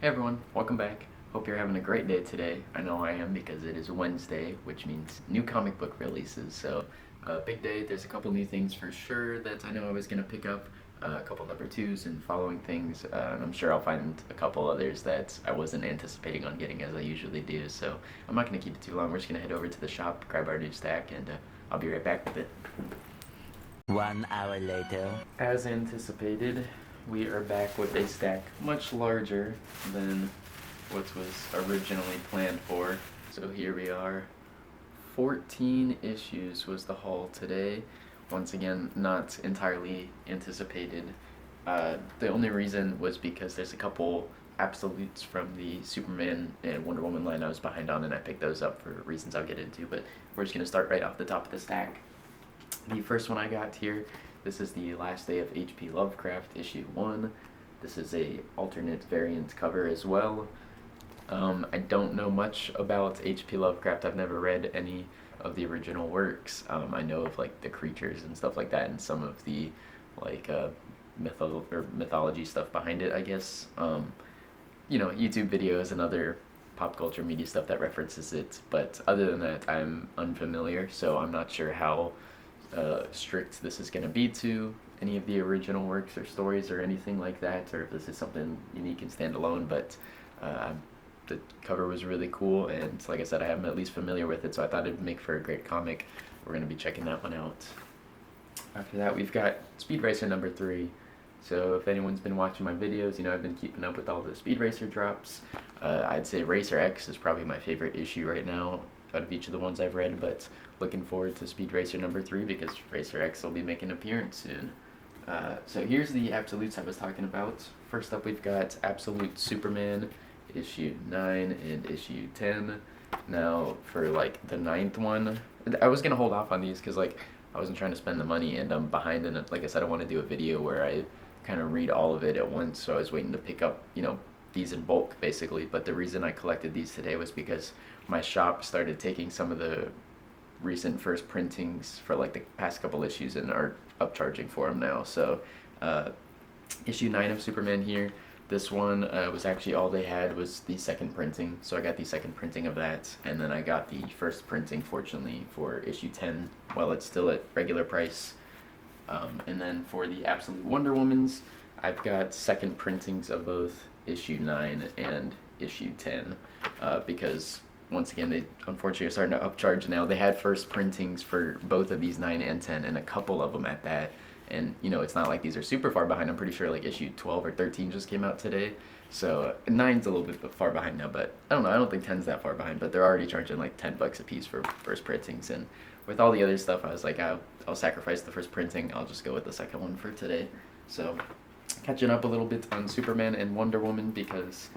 Hey everyone, welcome back. Hope you're having a great day today. I know I am because it is Wednesday, which means new comic book releases. So, big day. There's a couple new things for sure that I know I was going to pick up. A couple number twos and following things. And I'm sure I'll find a couple others that I wasn't anticipating on getting as I usually do. So, I'm not going to keep it too long. We're just going to head over to the shop, grab our new stack, and I'll be right back with it. 1 hour later. As anticipated, we are back with a stack much larger than what was originally planned for. So here we are. 14 issues was the haul today. Once again, not entirely anticipated. The only reason was because there's a couple absolutes from the Superman and Wonder Woman line I was behind on, and I picked those up for reasons I'll get into, but we're just going to start right off the top of the stack. The first one I got here, this is the Last Day of H.P. Lovecraft, issue 1. This is a alternate variant cover as well. I don't know much about H.P. Lovecraft. I've never read any of the original works. I know of like the creatures and stuff like that, and some of the like mythology stuff behind it, I guess. YouTube videos and other pop culture media stuff that references it. But other than that, I'm unfamiliar, so I'm not sure how strict this is going to be to any of the original works or stories or anything like that, or if this is something unique and standalone. But the cover was really cool, and like I said, I am at least familiar with it, so I thought it'd make for a great comic. We're going to be checking that one out. After that, we've got Speed Racer number 3. So if anyone's been watching my videos, I've been keeping up with all the Speed Racer drops. I'd say Racer X is probably my favorite issue right now out of each of the ones I've read, but looking forward to Speed Racer number 3 because Racer X will be making an appearance soon. So here's the absolutes I was talking about. First up, we've got Absolute Superman, issue 9 and issue 10. Now, for like the 9th one, I was gonna hold off on these because I wasn't trying to spend the money, and I'm behind in it. Like I said, I want to do a video where I kind of read all of it at once, so I was waiting to pick up, these in bulk basically. But the reason I collected these today was because my shop started taking some of the recent first printings for like the past couple issues and are upcharging for them now. So issue 9 of Superman here. This one was actually all they had was the second printing, so I got the second printing of that, and then I got the first printing, fortunately, for issue 10 while it's still at regular price. And then for the Absolute Wonder Womans, I've got second printings of both issue 9 and issue 10 because once again, they unfortunately are starting to upcharge now. They had first printings for both of these 9 and 10, and a couple of them at that. And, it's not like these are super far behind. I'm pretty sure like issue 12 or 13 just came out today. So 9's a little bit far behind now, but I don't know. I don't think 10's that far behind, but they're already charging like $10 a piece for first printings. And with all the other stuff, I was like, I'll sacrifice the first printing. I'll just go with the second one for today. So catching up a little bit on Superman and Wonder Woman because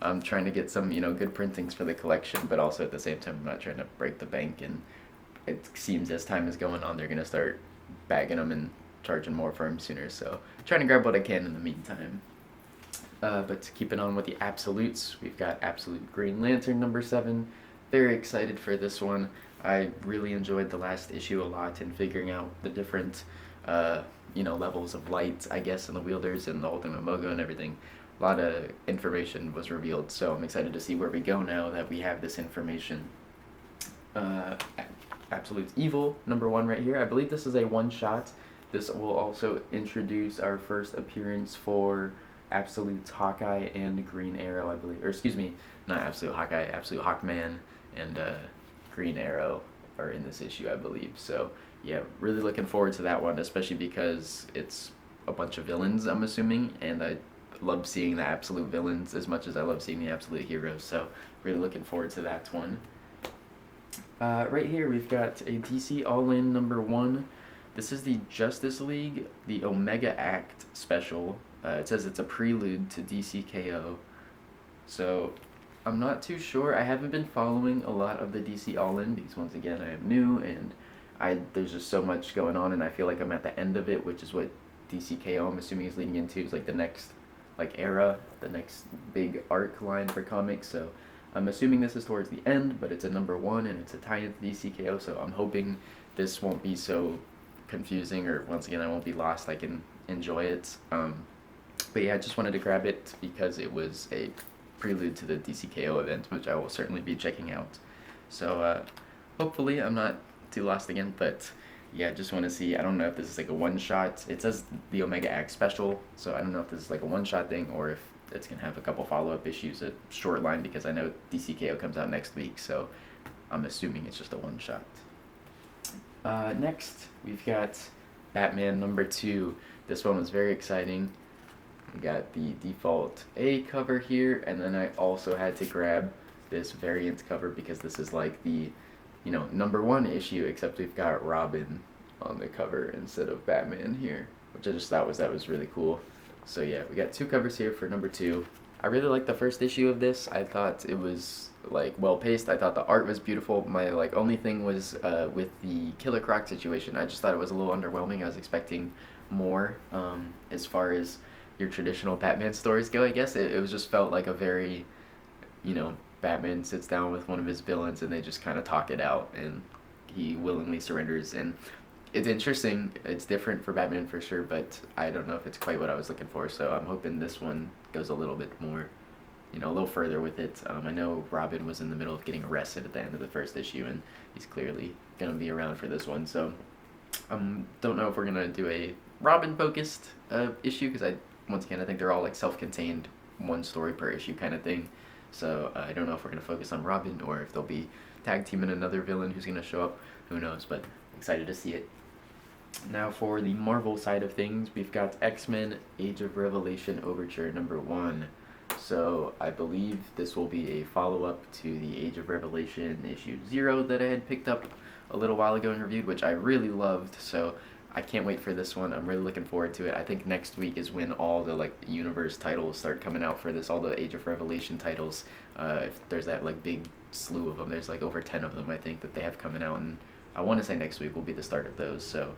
I'm trying to get some, good printings for the collection, but also at the same time, I'm not trying to break the bank. And it seems as time is going on, they're going to start bagging them and charging more for them sooner. So trying to grab what I can in the meantime. But keeping on with the absolutes, we've got Absolute Green Lantern number 7. Very excited for this one. I really enjoyed the last issue a lot in figuring out the different, levels of light, I guess, in the wielders and the Ultimate Mogo and everything. A lot of information was revealed, so I'm excited to see where we go now that we have this information. Absolute Evil number 1 right here. I believe this is a one-shot. This will also introduce our first appearance for Absolute Hawkeye and Green Arrow, I believe. Or excuse me, not Absolute Hawkeye, Absolute Hawkman and Green Arrow are in this issue, I believe. So yeah, really looking forward to that one, especially because it's a bunch of villains, I'm assuming, and I love seeing the absolute villains as much as I love seeing the absolute heroes. So really looking forward to that one. Right here we've got a DC All-In number 1. This is the Justice League, the Omega Act special. It says it's a prelude to DCKO. So I'm not too sure. I haven't been following a lot of the DC All-In because once again I am new and there's just so much going on, and I feel like I'm at the end of it, which is what DCKO I'm assuming is leading into, is like the next era, the next big arc line for comics. So I'm assuming this is towards the end, but it's a number 1 and it's a tie into DCKO, so I'm hoping this won't be so confusing, or once again I won't be lost. I can enjoy it. But yeah, I just wanted to grab it because it was a prelude to the DCKO event, which I will certainly be checking out. So hopefully I'm not too lost again, but yeah, just want to see. I don't know if this is like a one-shot. It says the Omega Act special, so I don't know if this is like a one-shot thing or if it's gonna have a couple follow-up issues, a short line, because I know DCKO comes out next week, so I'm assuming it's just a one-shot. Next, we've got Batman #2. This one was very exciting. We got the default A cover here, and then I also had to grab this variant cover because this is like the, #1 issue, except we've got Robin on the cover instead of Batman here, which I just thought was really cool. So yeah, we got two covers here for #2. I really liked the first issue of this. I thought it was like well paced. I thought the art was beautiful. My only thing was with the Killer Croc situation. I just thought it was a little underwhelming. I was expecting more as far as your traditional Batman stories go. I guess it was just felt like a very, Batman sits down with one of his villains and they just kind of talk it out, and he willingly surrenders. And it's interesting. It's different for Batman for sure, but I don't know if it's quite what I was looking for. So I'm hoping this one goes a little bit more, a little further with it. I know Robin was in the middle of getting arrested at the end of the first issue, and he's clearly going to be around for this one. So don't know if we're going to do a Robin-focused issue, because once again, I think they're all like self-contained, one story per issue kind of thing. So I don't know if we're going to focus on Robin or if they'll be tag teaming another villain who's going to show up. Who knows, but excited to see it. Now for the Marvel side of things, we've got X-Men Age of Revelation Overture #1. So I believe this will be a follow-up to the Age of Revelation issue 0 that I had picked up a little while ago and reviewed, which I really loved. So I can't wait for this one. I'm really looking forward to it. I think next week is when all the universe titles start coming out for this, all the Age of Revelation titles. There's that big slew of them. There's over 10 of them, I think, that they have coming out, and I want to say next week will be the start of those. So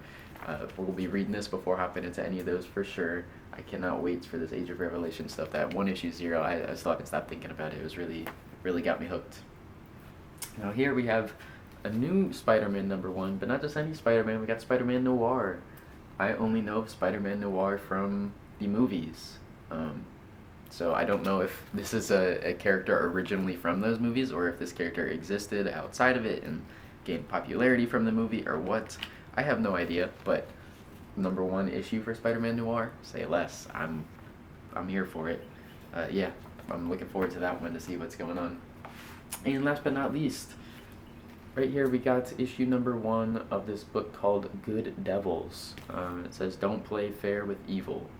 we'll be reading this before hopping into any of those for sure. I cannot wait for this Age of Revelation stuff. That one issue 0, I still haven't stopped thinking about it. It was really got me hooked. Now here we have a new Spider-Man #1, but not just any Spider-Man. We got Spider-Man Noir. I only know of Spider-Man Noir from the movies. So I don't know if this is a character originally from those movies, or if this character existed outside of it and gained popularity from the movie, or what. I have no idea, but #1 issue for Spider-Man Noir, say less. I'm here for it. Yeah, I'm looking forward to that one to see what's going on. And last but not least, right here we got issue #1 of this book called Good Devils. It says, "Don't play fair with evil."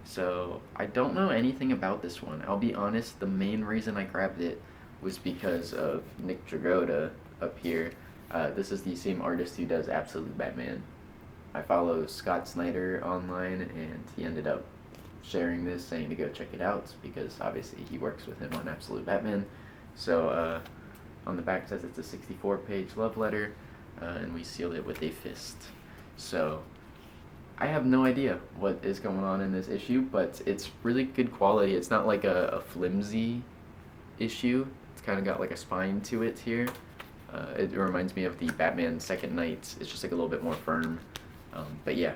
So I don't know anything about this one. I'll be honest, the main reason I grabbed it was because of Nick Dragotta up here. This is the same artist who does Absolute Batman. I follow Scott Snyder online, and he ended up sharing this, saying to go check it out, because obviously he works with him on Absolute Batman. So on the back it says it's a 64-page love letter, and we sealed it with a fist. So I have no idea what is going on in this issue, but it's really good quality. It's not like a flimsy issue. It's kind of got a spine to it here. It reminds me of the Batman Second Night. It's just a little bit more firm. But yeah,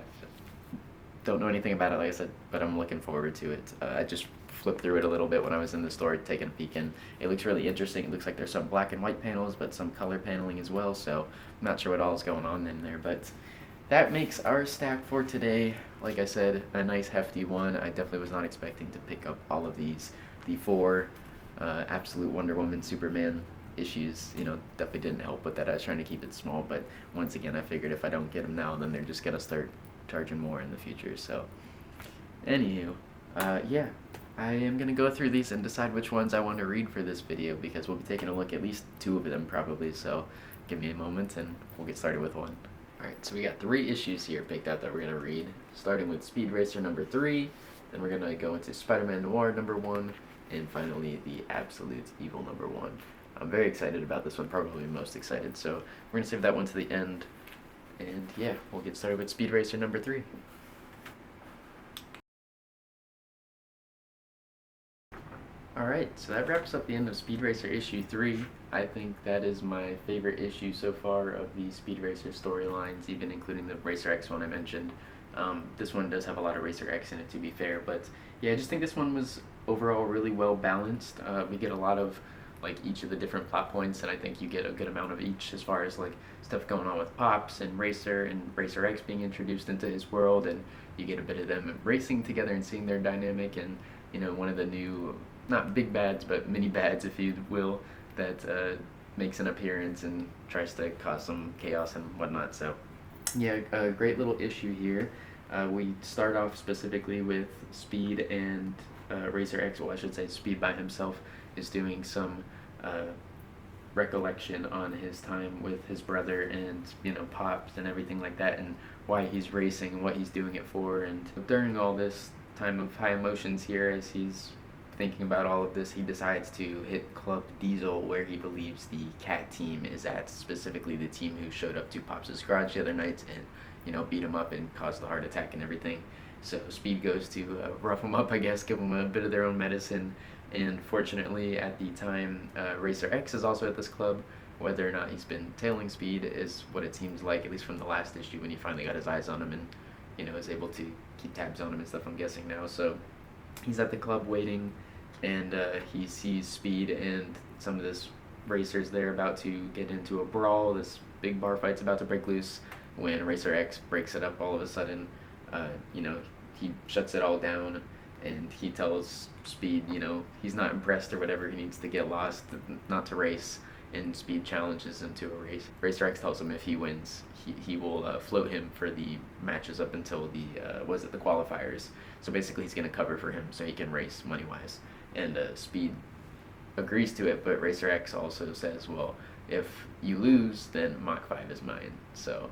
don't know anything about it, like I said, but I'm looking forward to it. I just flipped through it a little bit when I was in the store taking a peek, and it looks really interesting. It looks like there's some black and white panels, but some color paneling as well, so I'm not sure what all is going on in there, but that makes our stack for today. Like I said, a nice hefty one. I definitely was not expecting to pick up all of these. The 4 Absolute Wonder Woman Superman issues, definitely didn't help with that. I was trying to keep it small, but once again, I figured if I don't get them now, then they're just gonna start charging more in the future. So anywho, yeah, I am gonna go through these and decide which ones I want to read for this video, because we'll be taking a look at least 2 of them probably. So give me a moment and we'll get started with one. Alright, so we got 3 issues here picked out that we're gonna read, starting with Speed Racer #3, then we're gonna go into Spider-Man Noir #1, and finally the Absolute Evil #1. I'm very excited about this one, probably most excited, so we're going to save that one to the end. And yeah, we'll get started with Speed Racer #3. Alright, so that wraps up the end of Speed Racer issue 3. I think that is my favorite issue so far of the Speed Racer storylines, even including the Racer X one I mentioned. This one does have a lot of Racer X in it, to be fair, but yeah, I just think this one was overall really well balanced. We get a lot of like each of the different plot points, and I think you get a good amount of each as far as like stuff going on with Pops and Racer X being introduced into his world, and you get a bit of them racing together and seeing their dynamic, and one of the new, not big bads but mini bads if you will, that makes an appearance and tries to cause some chaos and whatnot. So yeah, a great little issue here. We start off specifically with Speed and Racer X. Well, I should say Speed by himself is doing some recollection on his time with his brother and Pops and everything like that, and why he's racing and what he's doing it for. And during all this time of high emotions here, as he's thinking about all of this, he decides to hit Club Diesel, where he believes the cat team is at, specifically the team who showed up to Pops' garage the other night and beat him up and caused the heart attack and everything. So Speed goes to rough him up, I guess, give him a bit of their own medicine. And fortunately, at the time, Racer X is also at this club. Whether or not he's been tailing Speed is what it seems like, at least from the last issue when he finally got his eyes on him and is able to keep tabs on him and stuff, I'm guessing now. So he's at the club waiting, and he sees Speed and some of this racers there about to get into a brawl. This big bar fight's about to break loose when Racer X breaks it up all of a sudden. He shuts it all down, and he tells Speed, he's not impressed or whatever, he needs to get lost, not to race, and Speed challenges him to a race. Racer X tells him if he wins, he will float him for the matches up until the qualifiers. So basically he's going to cover for him so he can race money-wise. And Speed agrees to it, but Racer X also says, well, if you lose, then Mach 5 is mine. So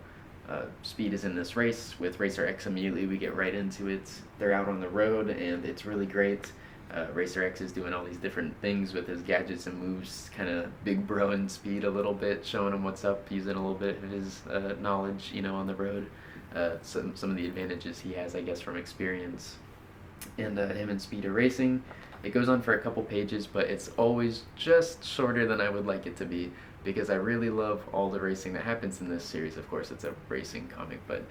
Speed is in this race with Racer X. Immediately we get right into it. They're out on the road, and it's really great. Racer X is doing all these different things with his gadgets and moves, kind of big broing Speed a little bit, showing him what's up, using a little bit of his knowledge, on the road. Some of the advantages he has, I guess, from experience. And him and Speed are racing. It goes on for a couple pages, but it's always just shorter than I would like it to be, because I really love all the racing that happens in this series. Of course, it's a racing comic, but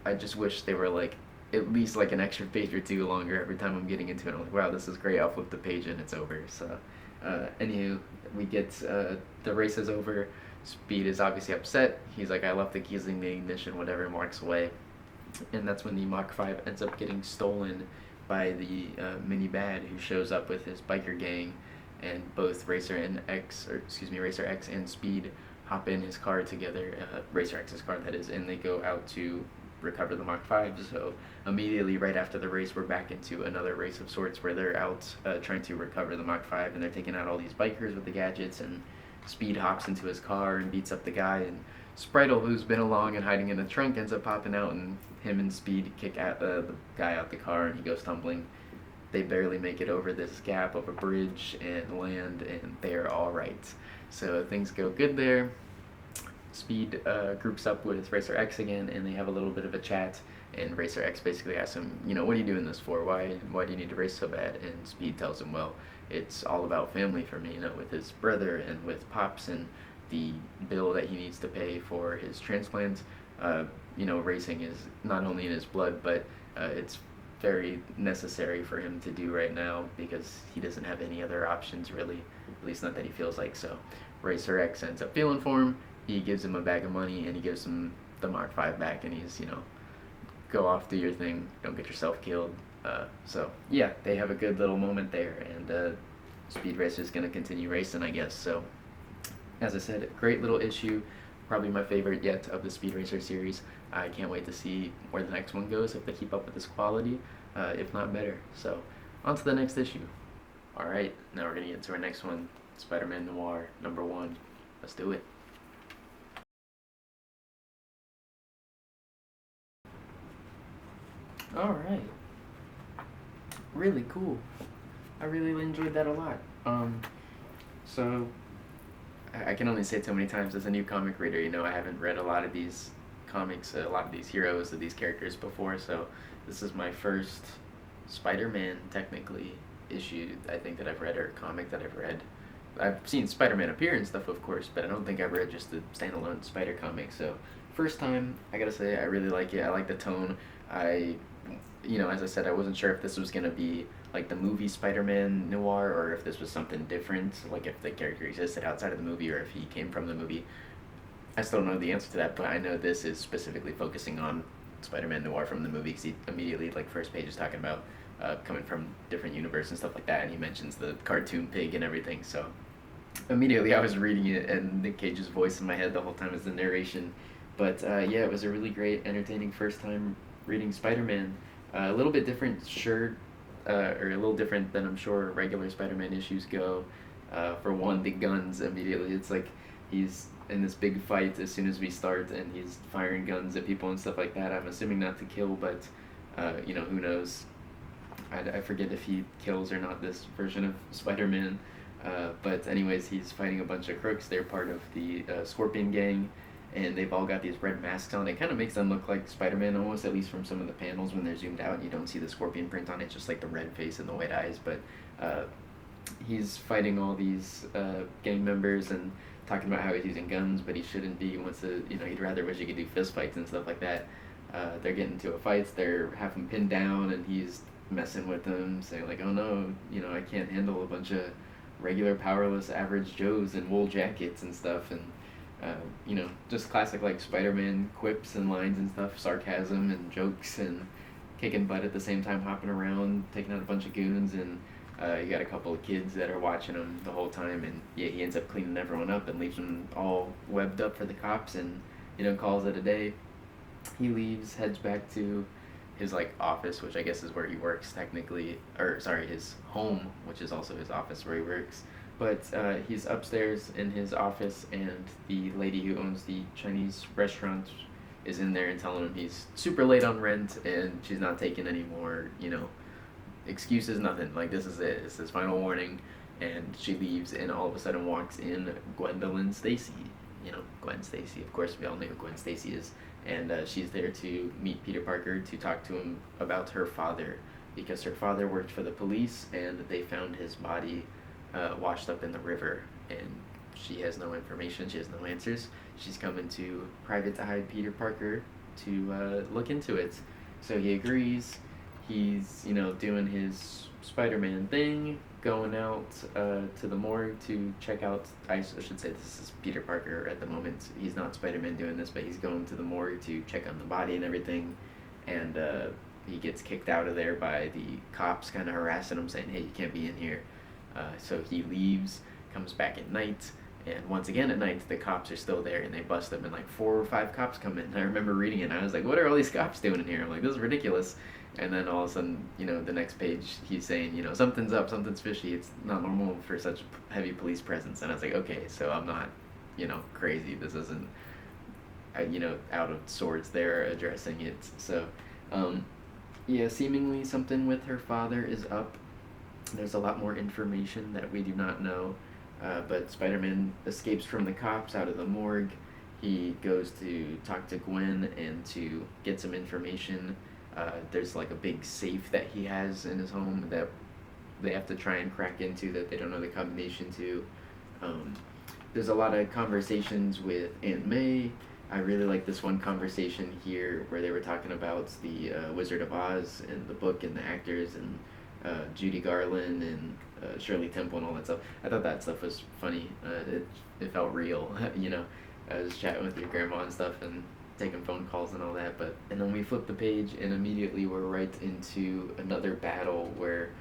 I just wish they were like at least like an extra page or two longer every time I'm getting into it. I'm like, wow, this is great. I'll flip the page and it's over. So anywho, we get the race is over. Speed is obviously upset. He's like, I left the keys in the ignition, whatever, and walks away. And that's when the Mach 5 ends up getting stolen by the mini bad, who shows up with his biker gang, and both Racer X and Speed hop in his car together, Racer X's car that is, and they go out to recover the Mach 5. So immediately right after the race, we're back into another race of sorts where they're out trying to recover the Mach 5, and they're taking out all these bikers with the gadgets, and Speed hops into his car and beats up the guy, and Spritle, who's been along and hiding in the trunk, ends up popping out, and him and Speed kick at the guy out the car, and he goes tumbling. They barely make it over this gap of a bridge and land, and they're all right. So things go good there. Speed groups up with Racer X again, and they have a little bit of a chat, and Racer X basically asks him, what are you doing this for? Why do you need to race so bad? And Speed tells him, well, it's all about family for me, with his brother and with Pops and the bill that he needs to pay for his transplant. Racing is not only in his blood, but it's very necessary for him to do right now, because he doesn't have any other options really, at least not that he feels like. So Racer X ends up feeling for him. He gives him a bag of money, and he gives him the Mach 5 back, and he's, go off, do your thing, don't get yourself killed. So yeah, they have a good little moment there, and Speed Racer's gonna continue racing, I guess. So as I said, great little issue, probably my favorite yet of the Speed Racer series. I can't wait to see where the next one goes, if they keep up with this quality, if not better. So on to the next issue. Alright, now we're gonna get to our next one, Spider-Man Noir #1. Let's do it. Alright. Really cool. I really enjoyed that a lot. So I can only say it so many times as a new comic reader, I haven't read a lot of these comics, a lot of these heroes, of these characters before, so this is my first Spider-Man, technically, issue, I think, that I've read, or comic that I've read. I've seen Spider-Man appear and stuff, of course, but I don't think I've read just the standalone Spider comic, so first time, I gotta say, I really like it. I like the tone. As I said, I wasn't sure if this was gonna be like the movie Spider-Man Noir, or if this was something different, like if the character existed outside of the movie or if he came from the movie. I still don't know the answer to that, but I know this is specifically focusing on Spider-Man Noir from the movie because he immediately, like, first page is talking about coming from different universe and stuff like that, and he mentions the cartoon pig and everything. So immediately I was reading it, and Nick Cage's voice in my head the whole time is the narration. But yeah, it was a really great, entertaining first time reading Spider-Man. A little bit different, sure, or a little different than I'm sure regular Spider-Man issues go. For one, the guns immediately. It's like he's in this big fight as soon as we start, and he's firing guns at people and stuff like that. I'm assuming not to kill, but who knows? I forget if he kills or not this version of Spider-Man. But anyways, he's fighting a bunch of crooks. They're part of the Scorpion Gang, and they've all got these red masks on. It kind of makes them look like Spider-Man almost, at least from some of the panels when they're zoomed out. You don't see the Scorpion print on it, just like the red face and the white eyes. But he's fighting all these gang members and talking about how he's using guns, but he shouldn't be. He wants to, he'd rather wish he could do fist fights and stuff like that. They're getting into a fight. They're have him pinned down, and he's messing with them, saying like, "Oh no, I can't handle a bunch of regular, powerless, average Joes in wool jackets and stuff," and just classic like Spider-Man quips and lines and stuff, sarcasm and jokes and kicking butt at the same time, hopping around, taking out a bunch of goons, and you got a couple of kids that are watching him the whole time, and yeah, he ends up cleaning everyone up and leaves them all webbed up for the cops, and calls it a day. He leaves, heads back to his like office, which I guess is where he works technically, or sorry, his home, which is also his office where he works. But he's upstairs in his office, and the lady who owns the Chinese restaurant is in there and telling him he's super late on rent and she's not taking any more, excuses, nothing. Like, this is it. It's his final warning. And she leaves, and all of a sudden walks in Gwendolyn Stacy. Gwen Stacy. Of course, we all know who Gwen Stacy is. And she's there to meet Peter Parker to talk to him about her father, because her father worked for the police and they found his body washed up in the river, and she has no information, she has no answers. She's coming to Private Eye Peter Parker to look into it. So he agrees. He's, doing his Spider-Man thing, going out to the morgue to check out, I should say this is Peter Parker at the moment. He's not Spider-Man doing this, but he's going to the morgue to check on the body and everything. And he gets kicked out of there by the cops kind of harassing him, saying, "Hey, you can't be in here." So he leaves, comes back at night, and once again at night, the cops are still there, and they bust him, and like 4 or 5 cops come in. And I remember reading it, and I was like, what are all these cops doing in here? I'm like, this is ridiculous. And then all of a sudden, the next page, he's saying, something's up, something's fishy. It's not normal for such heavy police presence. And I was like, okay, so I'm not, crazy. This isn't, out of sorts. They're addressing it. So, yeah, seemingly something with her father is up. There's a lot more information that we do not know. But Spider-Man escapes from the cops out of the morgue. He goes to talk to Gwen and to get some information. There's like a big safe that he has in his home that they have to try and crack into that they don't know the combination to. There's a lot of conversations with Aunt May. I really like this one conversation here where they were talking about the Wizard of Oz and the book and the actors and Judy Garland and Shirley Temple and all that stuff. I thought that stuff was funny. It felt real, I was chatting with your grandma and stuff and taking phone calls and all that. And then we flip the page and immediately we're right into another battle where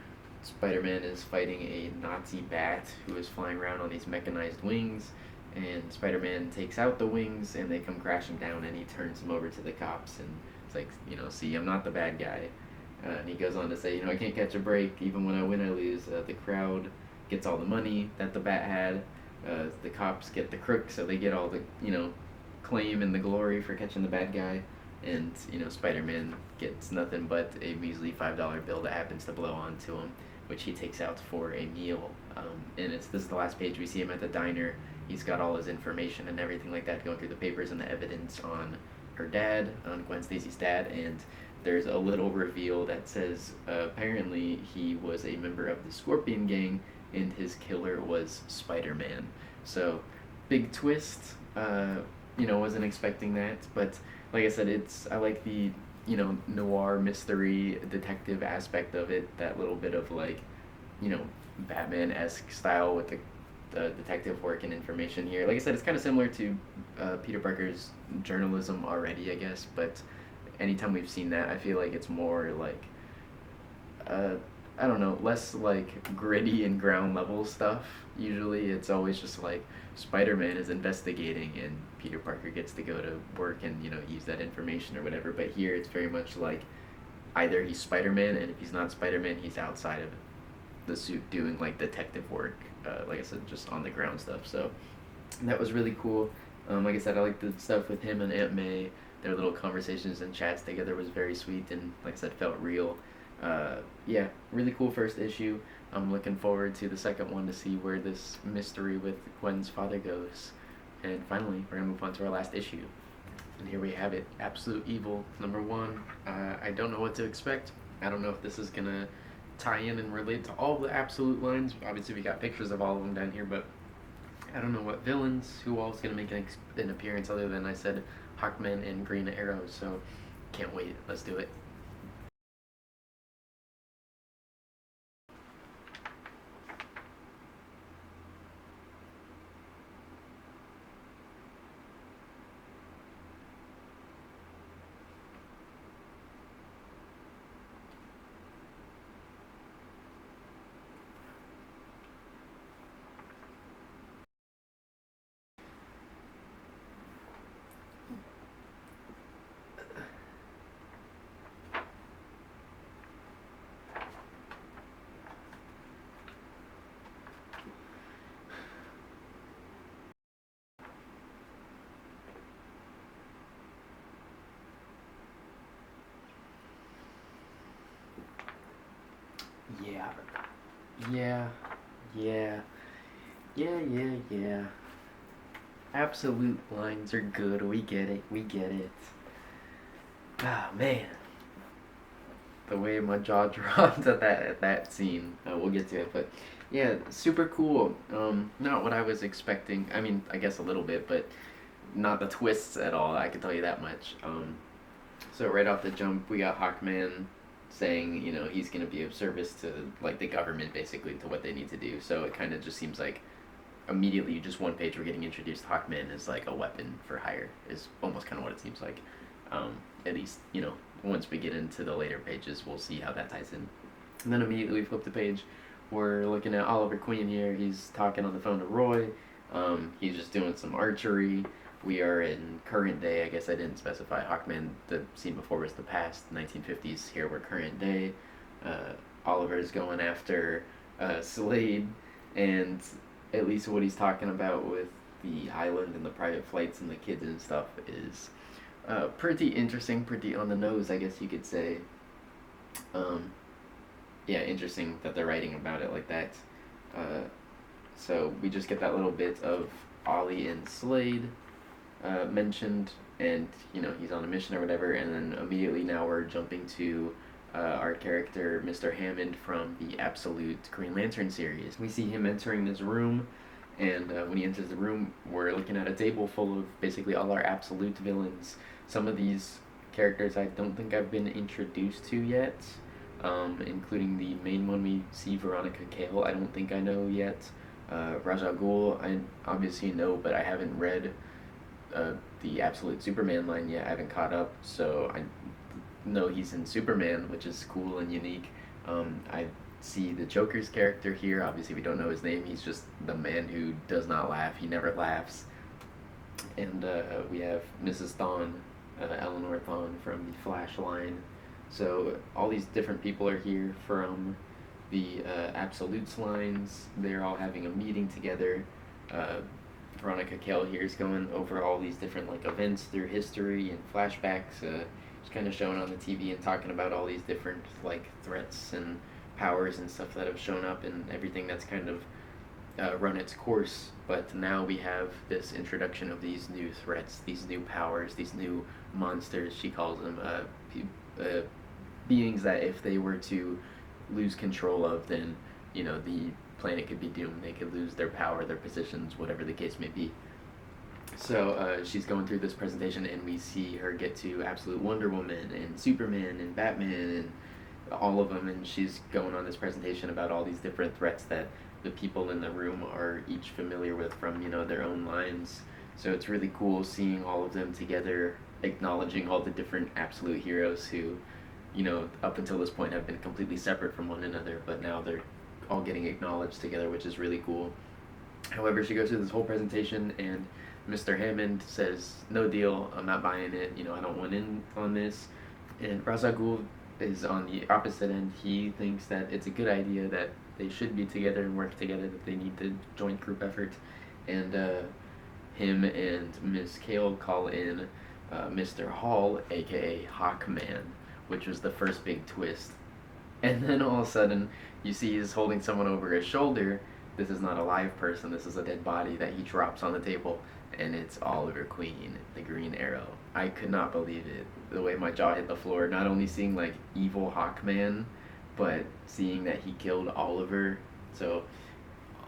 Spider-Man is fighting a Nazi bat who is flying around on these mechanized wings, and Spider-Man takes out the wings and they come crashing down, and he turns them over to the cops, and it's like, see, I'm not the bad guy. And he goes on to say, I can't catch a break. Even when I win, I lose. The crowd gets all the money that the bat had. The cops get the crook, so they get all the, claim and the glory for catching the bad guy. And, Spider-Man gets nothing but a measly $5 bill that happens to blow onto him, which he takes out for a meal. And this is the last page. We see him at the diner. He's got all his information and everything like that, going through the papers and the evidence on her dad, on Gwen Stacy's dad, and there's a little reveal that says apparently he was a member of the Scorpion Gang and his killer was Spider-Man. So, big twist. Wasn't expecting that, but like I said, I like the noir mystery detective aspect of it, that little bit of like, Batman-esque style with the detective work and information here. Like I said, it's kind of similar to Peter Parker's journalism already, I guess, but anytime we've seen that, I feel like it's more like uh, I don't know, less like gritty and ground level stuff. Usually, it's always just like Spider-Man is investigating and Peter Parker gets to go to work and use that information or whatever. But here, it's very much like either he's Spider-Man, and if he's not Spider-Man, he's outside of the suit doing like detective work. Like I said, just on the ground stuff. So that was really cool. Like I said, I like the stuff with him and Aunt May. Their little conversations and chats together was very sweet and, like I said, felt real. Yeah, really cool first issue. I'm looking forward to the second one to see where this mystery with Gwen's father goes. And finally, we're going to move on to our last issue. And here we have it, Absolute Evil, #1. I don't know what to expect. I don't know if this is going to tie in and relate to all the Absolute lines. Obviously, we got pictures of all of them down here, but I don't know what villains, who all is going to make an appearance other than, I said, Hawkman and Green Arrow. So can't wait. Let's do it. Yeah. Yeah. Yeah. Yeah. Absolute lines are good. We get it. We get it. Ah, man. The way my jaw dropped at that scene. We'll get to it, but yeah, super cool. Not what I was expecting. I mean, I guess a little bit, but not the twists at all. I can tell you that much. So right off the jump, we got Hawkman saying, he's going to be of service to like the government, basically, to what they need to do. So it kind of just seems like immediately, just one page, we're getting introduced. Hawkman as like a weapon for hire is almost kind of what it seems like. At least, once we get into the later pages, we'll see how that ties in. And then immediately we flip the page. We're looking at Oliver Queen here. He's talking on the phone to Roy. He's just doing some archery. We are in current day. I guess I didn't specify. Hawkman, the scene before was the past, 1950s. Here we're current day. Oliver's going after Slade, and at least what he's talking about with the island and the private flights and the kids and stuff is pretty interesting, pretty on the nose, I guess you could say. Um, yeah, interesting that they're writing about it like that. Uh, so we just get that little bit of Ollie and Slade mentioned, and he's on a mission or whatever, and then immediately now we're jumping to our character Mr. Hammond from the Absolute Green Lantern series. We see him entering this room, and when he enters the room, we're looking at a table full of basically all our Absolute villains. Some of these characters I don't think I've been introduced to yet, including the main one we see, Veronica Cale. I don't think I know yet. Ra's al Ghul, I obviously know, but I haven't read the Absolute Superman line yet. I haven't caught up, so I know he's in Superman, which is cool and unique. I see the Joker's character here. Obviously, we don't know his name. He's just the man who does not laugh. He never laughs. And we have Mrs. Thawne, Eleanor Thawne from the Flash line. So all these different people are here from the Absolutes lines. They're all having a meeting together. Veronica Cale here is going over all these different like events through history and flashbacks. Just kind of showing on the TV and talking about all these different like threats and powers and stuff that have shown up and everything that's kind of run its course. But now we have this introduction of these new threats, these new powers, these new monsters. She calls them beings that if they were to lose control of, then the planet could be doomed. They could lose their power, their positions, whatever the case may be. So she's going through this presentation, and we see her get to absolute Wonder Woman and Superman and Batman and all of them, and she's going on this presentation about all these different threats that the people in the room are each familiar with from their own lives. So it's really cool seeing all of them together, acknowledging all the different absolute heroes who, up until this point have been completely separate from one another, but now they're all getting acknowledged together, which is really cool. However, she goes through this whole presentation, and Mr. Hammond says, "No deal. I'm not buying it. I don't want in on this." And Ra's al Ghul is on the opposite end. He thinks that it's a good idea, that they should be together and work together, that they need the joint group effort. And him and Miss Kale call in Mr. Hall, aka Hawkman, which was the first big twist. And then all of a sudden, you see he's holding someone over his shoulder. This is not a live person, this is a dead body that he drops on the table, and it's Oliver Queen, the Green Arrow. I could not believe it. The way my jaw hit the floor, not only seeing like evil Hawkman, but seeing that he killed Oliver. So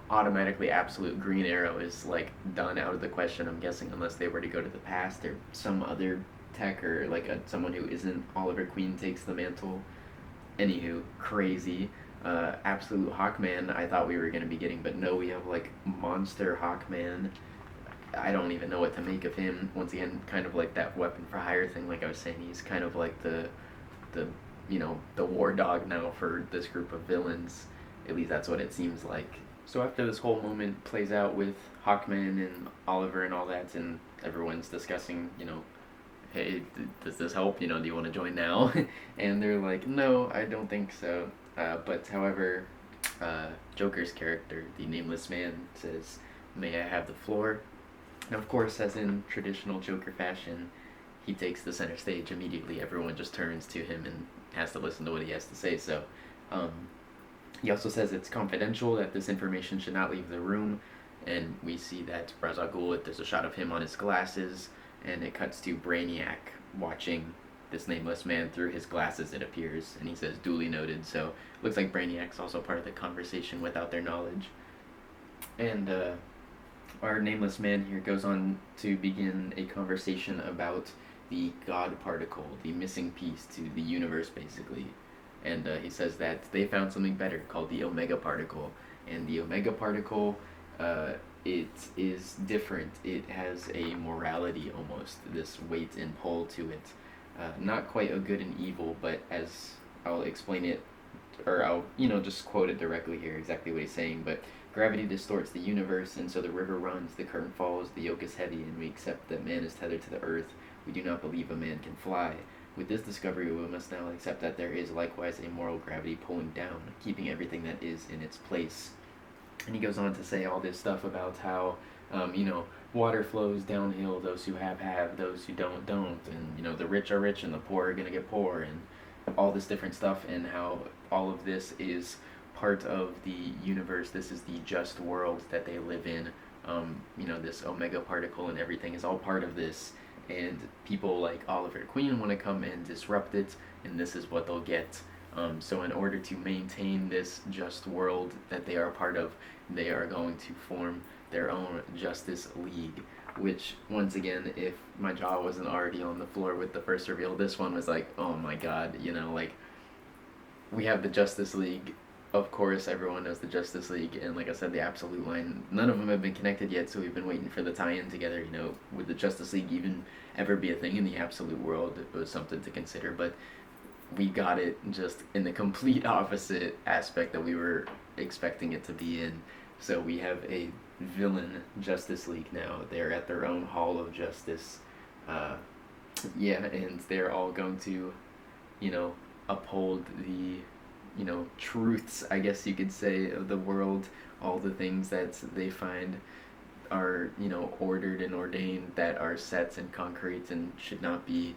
automatically absolute Green Arrow is like done, out of the question, I'm guessing, unless they were to go to the past or some other tech, or like someone who isn't Oliver Queen takes the mantle. Anywho, crazy. Absolute Hawkman I thought we were going to be getting, but no, we have like Monster Hawkman. I don't even know what to make of him. Once again, kind of like that weapon for hire thing, like I was saying, he's kind of like the the war dog now for this group of villains. At least that's what it seems like. So after this whole moment plays out with Hawkman and Oliver and all that, and everyone's discussing, hey, does this help? Do you want to join now? And they're like, no, I don't think so. But however, Joker's character, the Nameless Man, says, "May I have the floor?" And of course, as in traditional Joker fashion, he takes the center stage immediately. Everyone just turns to him and has to listen to what he has to say. So he also says it's confidential, that this information should not leave the room. And we see that Ra's al Ghul, there's a shot of him on his glasses, and it cuts to Brainiac watching this Nameless Man through his glasses, it appears, and he says, "Duly noted." So it looks like Brainiac's also part of the conversation without their knowledge. And our Nameless Man here goes on to begin a conversation about the God particle, the missing piece to the universe, basically. And he says that they found something better called the Omega particle. And the Omega particle, it is different. It has a morality almost, this weight and pull to it. Not quite a good and evil, but as I'll explain it, or I'll, just quote it directly here, exactly what he's saying, but gravity distorts the universe, and so the river runs, the current falls, the yoke is heavy, and we accept that man is tethered to the earth. We do not believe a man can fly. With this discovery, we must now accept that there is likewise a moral gravity pulling down, keeping everything that is in its place. And he goes on to say all this stuff about how, water flows downhill, those who have, those who don't, and, the rich are rich and the poor are going to get poor, and all this different stuff, and how all of this is part of the universe. This is the just world that they live in. This Omega particle and everything is all part of this, and people like Oliver Queen want to come and disrupt it, and this is what they'll get. So in order to maintain this just world that they are part of, they are going to form their own Justice League, which, once again, if my jaw wasn't already on the floor with the first reveal, this one was like, oh my god, we have the Justice League. Of course, everyone knows the Justice League, and like I said, the Absolute line, none of them have been connected yet, so we've been waiting for the tie-in together. Would the Justice League even ever be a thing in the Absolute world? It was something to consider, but we got it just in the complete opposite aspect that we were expecting it to be in. So we have a villain Justice League now. They're at their own Hall of Justice. And they're all going to, uphold the truths, I guess you could say, of the world, all the things that they find are, ordered and ordained, that are set and concrete and should not be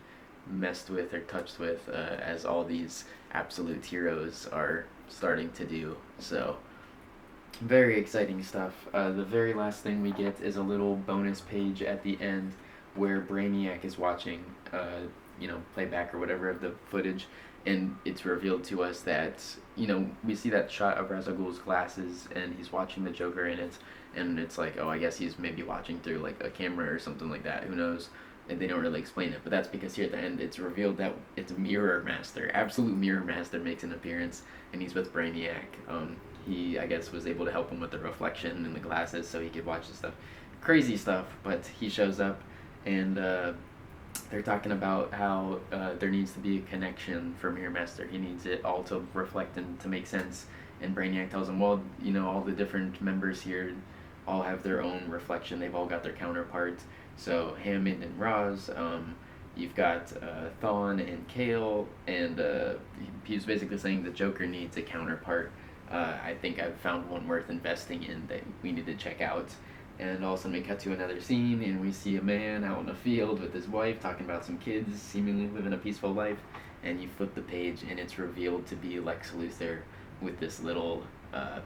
messed with or touched with, as all these absolute heroes are starting to do. So, very exciting stuff. The very last thing we get is a little bonus page at the end where Brainiac is watching, playback or whatever of the footage, and it's revealed to us that, you know, we see that shot of Ra's al Ghul's glasses and he's watching the Joker in it, and it's like, oh, I guess he's maybe watching through like a camera or something like that, who knows. And they don't really explain it, but that's because here at the end it's revealed that it's Mirror Master. Absolute Mirror Master makes an appearance, and he's with Brainiac. He, I guess, was able to help him with the reflection in the glasses so he could watch the stuff. Crazy stuff, but he shows up, and they're talking about how there needs to be a connection for Mirror Master. He needs it all to reflect and to make sense. And Brainiac tells him, well, you know, all the different members here all have their own reflection. They've all got their counterparts. So Hammond and Roz, you've got Thawne and Kale, and he was basically saying the Joker needs a counterpart. I think I've found one worth investing in that we need to check out. And all of a sudden we cut to another scene, and we see a man out in a field with his wife talking about some kids seemingly living a peaceful life. And you flip the page, and it's revealed to be Lex Luthor with this little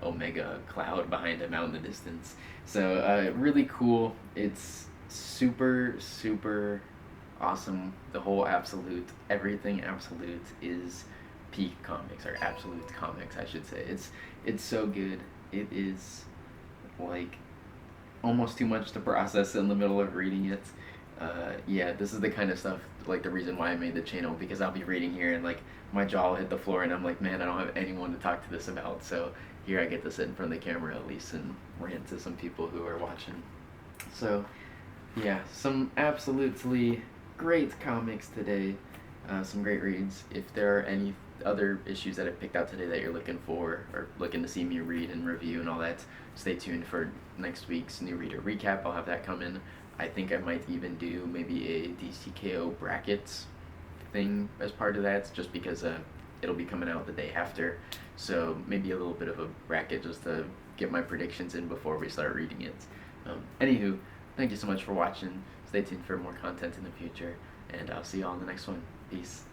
Omega cloud behind him out in the distance. So really cool. It's super, super awesome. The whole Absolute, everything Absolute is peak comics, or Absolute comics, I should say. It's so good. It is like almost too much to process in the middle of reading it. Yeah, this is the kind of stuff, like the reason why I made the channel, because I'll be reading here and like my jaw will hit the floor and I'm like, man, I don't have anyone to talk to this about. So here I get to sit in front of the camera at least and rant to some people who are watching. So yeah, some absolutely great comics today. Some great reads. If there are any other issues that I picked out today that you're looking for or looking to see me read and review and all that, stay tuned for next week's New Reader Recap. I'll have that coming. I think I might even do maybe a DCKO brackets thing as part of that, just because it'll be coming out the day after. So maybe a little bit of a bracket just to get my predictions in before we start reading it. Anywho, thank you so much for watching. Stay tuned for more content in the future, and I'll see you all in the next one. Peace.